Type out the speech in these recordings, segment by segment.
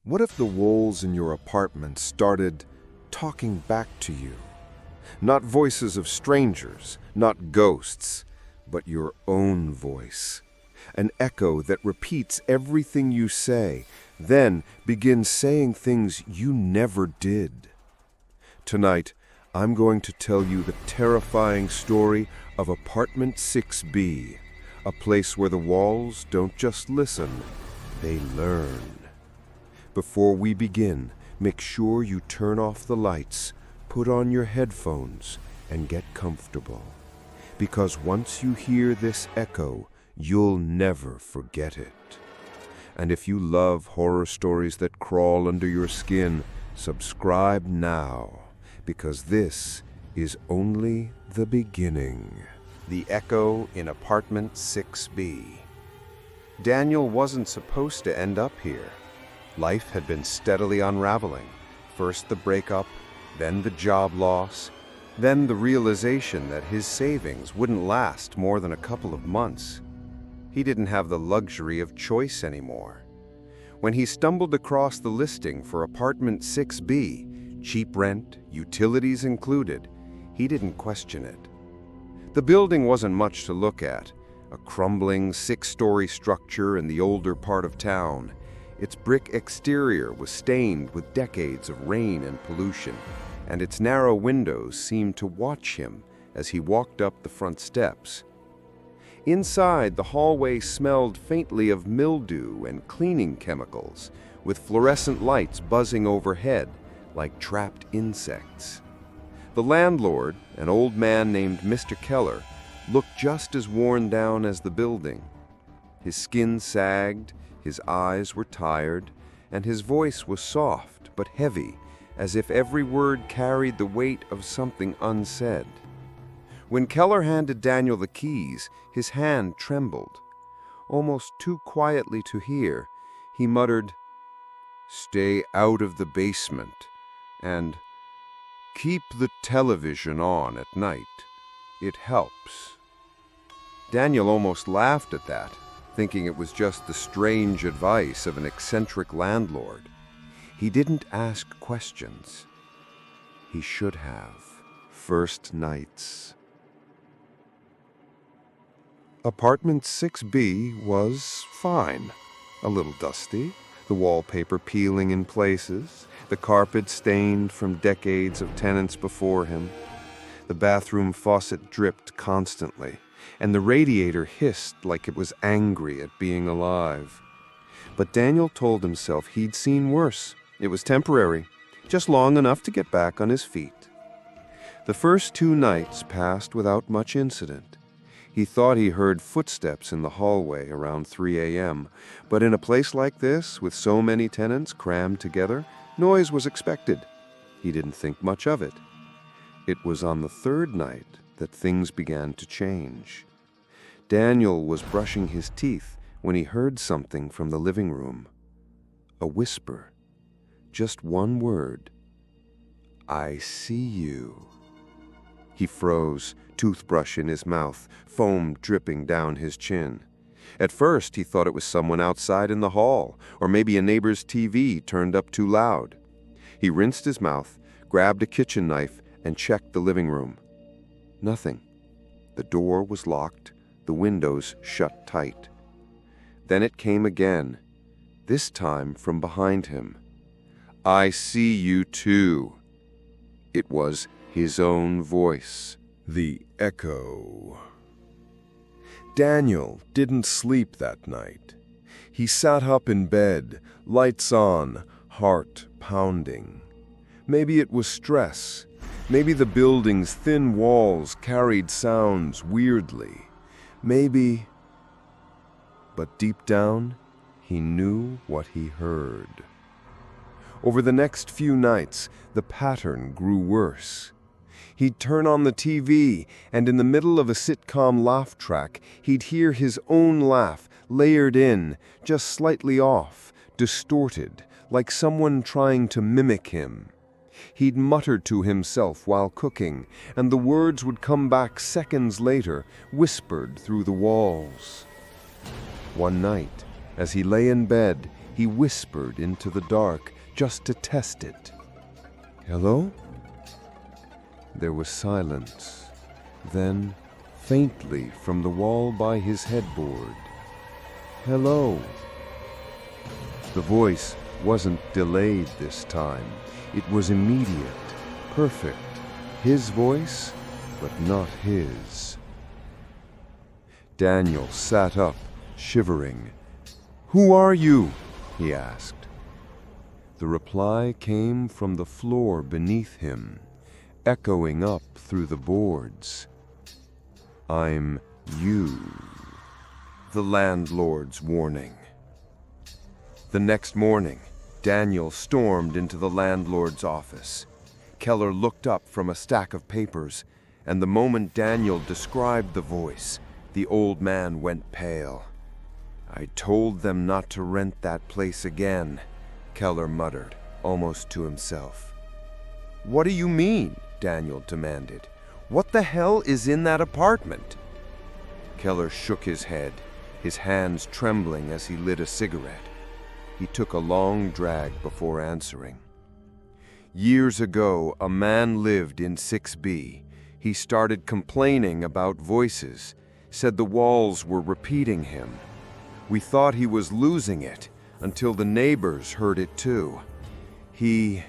What if the walls in your apartment started talking back to you? Not voices of strangers, not ghosts, but your own voice. An echo that repeats everything you say, then begins saying things you never did. Tonight, I'm going to tell you the terrifying story of Apartment 6B, a place where the walls don't just listen, they learn. Before we begin, make sure you turn off the lights, put on your headphones, and get comfortable. Because once you hear this echo, you'll never forget it. And if you love horror stories that crawl under your skin, subscribe now, because this is only the beginning. The Echo in Apartment 6B. Daniel wasn't supposed to end up here. Life had been steadily unraveling. First the breakup, then the job loss, then the realization that his savings wouldn't last more than a couple of months. He didn't have the luxury of choice anymore. When he stumbled across the listing for Apartment 6B, cheap rent, utilities included, he didn't question it. The building wasn't much to look at, a crumbling 6-story structure in the older part of town. Its brick exterior was stained with decades of rain and pollution, and its narrow windows seemed to watch him as he walked up the front steps. Inside, the hallway smelled faintly of mildew and cleaning chemicals, with fluorescent lights buzzing overhead like trapped insects. The landlord, an old man named Mr. Keller, looked just as worn down as the building. His skin sagged, his eyes were tired, and his voice was soft but heavy, as if every word carried the weight of something unsaid. When Keller handed Daniel the keys, his hand trembled. Almost too quietly to hear, he muttered, "Stay out of the basement," and "Keep the television on at night. It helps." Daniel almost laughed at that, thinking it was just the strange advice of an eccentric landlord. He didn't ask questions. He should have. First nights. Apartment 6B was fine. A little dusty, the wallpaper peeling in places, the carpet stained from decades of tenants before him. The bathroom faucet dripped constantly, and the radiator hissed like it was angry at being alive. But Daniel told himself he'd seen worse. It was temporary, just long enough to get back on his feet. The first 2 nights passed without much incident. He thought he heard footsteps in the hallway around 3 a.m., but in a place like this, with so many tenants crammed together, noise was expected. He didn't think much of it. It was on the 3rd night that things began to change. Daniel was brushing his teeth when he heard something from the living room. A whisper. Just one word. "I see you." He froze, toothbrush in his mouth, foam dripping down his chin. At first, he thought it was someone outside in the hall, or maybe a neighbor's TV turned up too loud. He rinsed his mouth, grabbed a kitchen knife, and checked the living room. Nothing. The door was locked, the windows shut tight. Then it came again, this time from behind him. "I see you too." It was his own voice. The echo. Daniel didn't sleep that night. He sat up in bed, lights on, heart pounding. Maybe it was stress. Maybe the building's thin walls carried sounds weirdly. Maybe... But deep down, he knew what he heard. Over the next few nights, the pattern grew worse. He'd turn on the TV, and in the middle of a sitcom laugh track, he'd hear his own laugh, layered in, just slightly off, distorted, like someone trying to mimic him. He'd mutter to himself while cooking, and the words would come back seconds later, whispered through the walls. One night, as he lay in bed, He whispered into the dark just to test it. "Hello?" There was silence. Then, faintly from the wall by his headboard, "Hello." The voice wasn't delayed this time. It was immediate, perfect. His voice, but not his. Daniel sat up, shivering. "Who are you?" he asked. The reply came from the floor beneath him, echoing up through the boards. "I'm you." The landlord's warning. The next morning, Daniel stormed into the landlord's office. Keller looked up from a stack of papers, and the moment Daniel described the voice, the old man went pale. "I told them not to rent that place again," Keller muttered, almost to himself. "What do you mean?" Daniel demanded. "What the hell is in that apartment?" Keller shook his head, his hands trembling as he lit a cigarette. He took a long drag before answering. "Years ago, a man lived in 6B. He started complaining about voices, said the walls were repeating him. We thought he was losing it, until the neighbors heard it too. He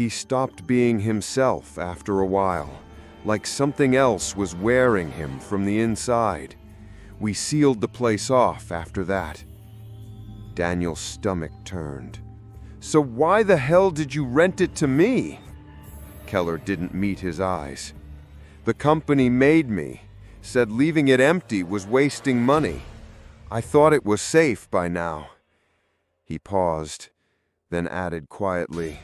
stopped being himself after a while, like something else was wearing him from the inside. We sealed the place off after that." Daniel's stomach turned. "So why the hell did you rent it to me?" Keller didn't meet his eyes. "The company made me, said leaving it empty was wasting money. I thought it was safe by now." He paused, then added quietly,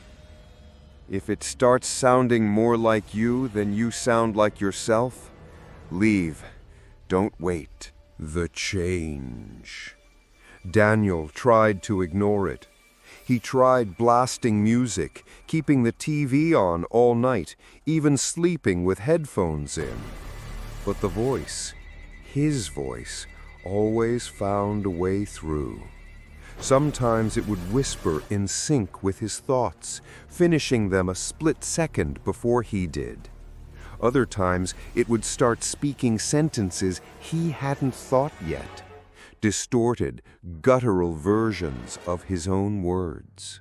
"If it starts sounding more like you than you sound like yourself, leave. Don't wait." The change. Daniel tried to ignore it. He tried blasting music, keeping the TV on all night, even sleeping with headphones in. But the voice, his voice, always found a way through. Sometimes it would whisper in sync with his thoughts, finishing them a split second before he did. Other times it would start speaking sentences he hadn't thought yet, distorted, guttural versions of his own words.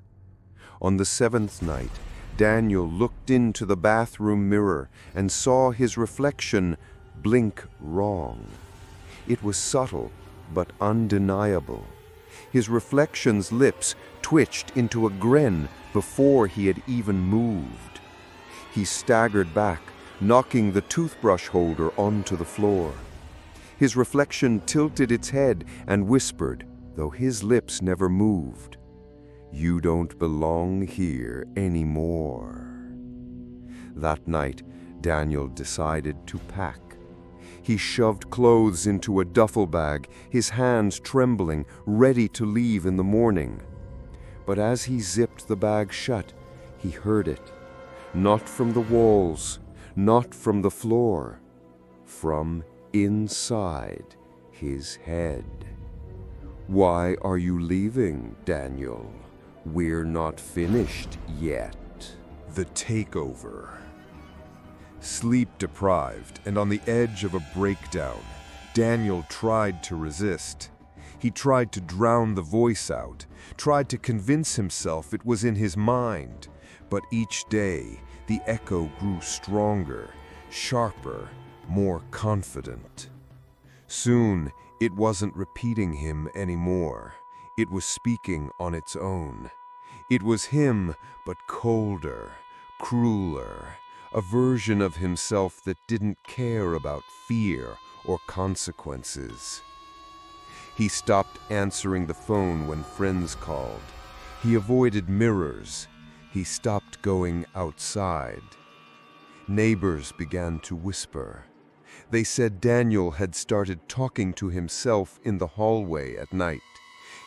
On the 7th night, Daniel looked into the bathroom mirror and saw his reflection blink wrong. It was subtle, but undeniable. His reflection's lips twitched into a grin before he had even moved. He staggered back, knocking the toothbrush holder onto the floor. His reflection tilted its head and whispered, though his lips never moved, "You don't belong here anymore." That night, Daniel decided to pack. He shoved clothes into a duffel bag, his hands trembling, ready to leave in the morning. But as he zipped the bag shut, he heard it. Not from the walls, not from the floor, from inside his head. "Why are you leaving, Daniel? We're not finished yet." The takeover. Sleep-deprived and on the edge of a breakdown, Daniel tried to resist. He tried to drown the voice out, tried to convince himself it was in his mind. But each day, the echo grew stronger, sharper, more confident. Soon, it wasn't repeating him anymore. It was speaking on its own. It was him, but colder, crueler, a version of himself that didn't care about fear or consequences. He stopped answering the phone when friends called. He avoided mirrors. He stopped going outside. Neighbors began to whisper. They said Daniel had started talking to himself in the hallway at night.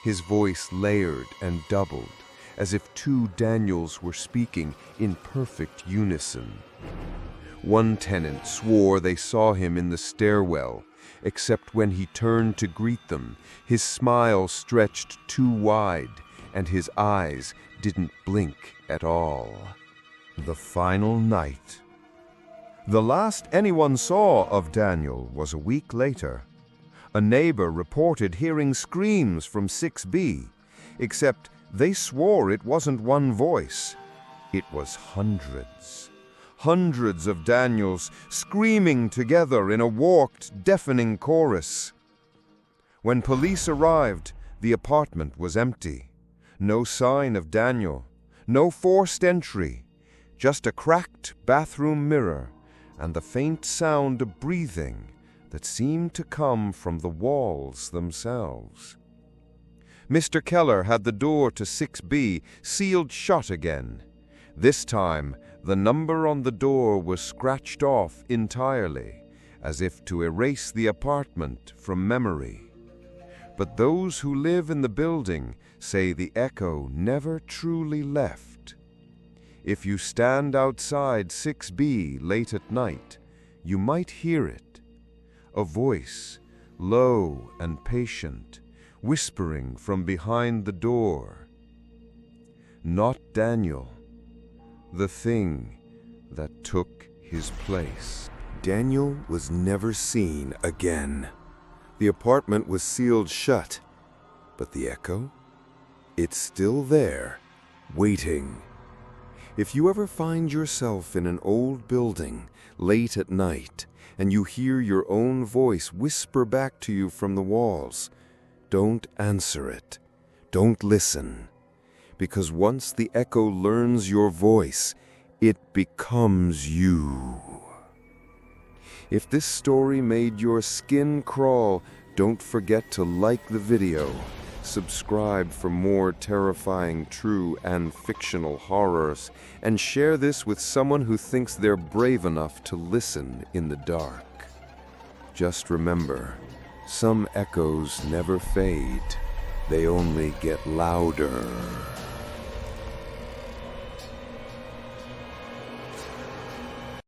His voice layered and doubled, as if two Daniels were speaking in perfect unison. One tenant swore they saw him in the stairwell, except when he turned to greet them, his smile stretched too wide, and his eyes didn't blink at all. The final night. The last anyone saw of Daniel was a week later. A neighbor reported hearing screams from 6B, except they swore it wasn't one voice. It was hundreds. Hundreds of Daniels screaming together in a warped, deafening chorus. When police arrived, the apartment was empty. No sign of Daniel, no forced entry, just a cracked bathroom mirror and the faint sound of breathing that seemed to come from the walls themselves. Mr. Keller had the door to 6B sealed shut again. This time, the number on the door was scratched off entirely, as if to erase the apartment from memory. But those who live in the building say the echo never truly left. If you stand outside 6B late at night, you might hear it. A voice, low and patient, whispering from behind the door. Not Daniel, the thing that took his place. Daniel was never seen again. The apartment was sealed shut, but the echo? It's still there, waiting. If you ever find yourself in an old building late at night and you hear your own voice whisper back to you from the walls, don't answer it. Don't listen. Because once the echo learns your voice, it becomes you. If this story made your skin crawl, don't forget to like the video, subscribe for more terrifying true and fictional horrors, and share this with someone who thinks they're brave enough to listen in the dark. Just remember, some echoes never fade. They only get louder.